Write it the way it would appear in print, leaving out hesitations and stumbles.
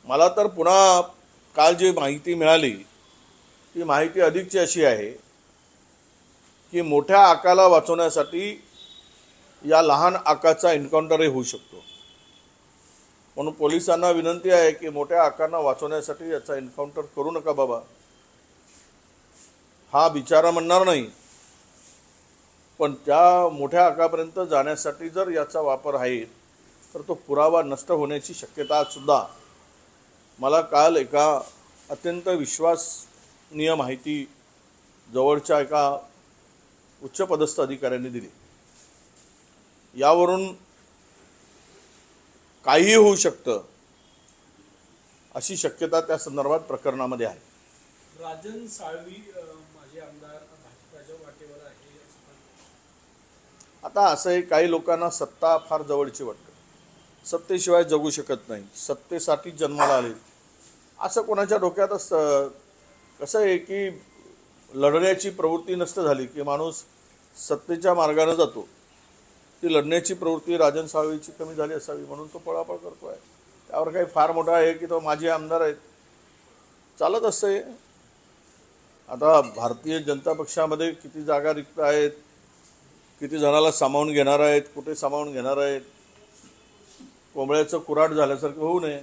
मला तर पुन्हा काल जी माहिती मिळाली ती माहिती अधिकची अशी आहे की मोठ्या आकाला वाचवण्यासाठी या लहान आकाचा एन्काउंटरही होऊ शकतो. म्हणून पोलिसांना विनंती आहे की मोठ्या आकांना वाचवण्यासाठी याचा एन्काउंटर करू नका बाबा. हा बिचारा म्हणणार नाही, पण त्या मोठ्या आकापर्यंत जाण्यासाठी जर याचा वापर आहे तर तो पुरावा नष्ट होण्याची शक्यता सुद्धा मला काल एका अत्यंत विश्वसनीय माहिती जवळच्या एका उच्चपदस्थ अधिकाऱ्यांनी दिली. यावरून काहीही होऊ शकतं अशी शक्यता त्या संदर्भात प्रकरणामध्ये आहे. राजन साळवी माजी आमदार भाजपाच्या वाटेवर आहे. आता असं आहे, काही लोकांना सत्ता फार जवळची वाटते, सत्तेशिवाय जगू शकत नाही, सत्तेसाठी जन्माला आले असं कोणाच्या डोक्यात असतं. कसं आहे की लढण्याची प्रवृत्ती नष्ट झाली की माणूस सत्तेच्या मार्गाने जातो. ती लढण्याची प्रवृत्ती राजन साळवीची कमी झाली असावी म्हणून तो पळापळ करतो आहे. त्यावर काही फार मोठा आहे की तो माजी आमदार आहेत, चालत असते. आता भारतीय जनता पक्षामध्ये किती जागा रिक्त आहेत, किती जणाला सामावून घेणार आहेत, कुठे सामावून घेणार आहेत, कोंबड्याचं कुऱ्हाड झाल्यासारखं होऊ नये.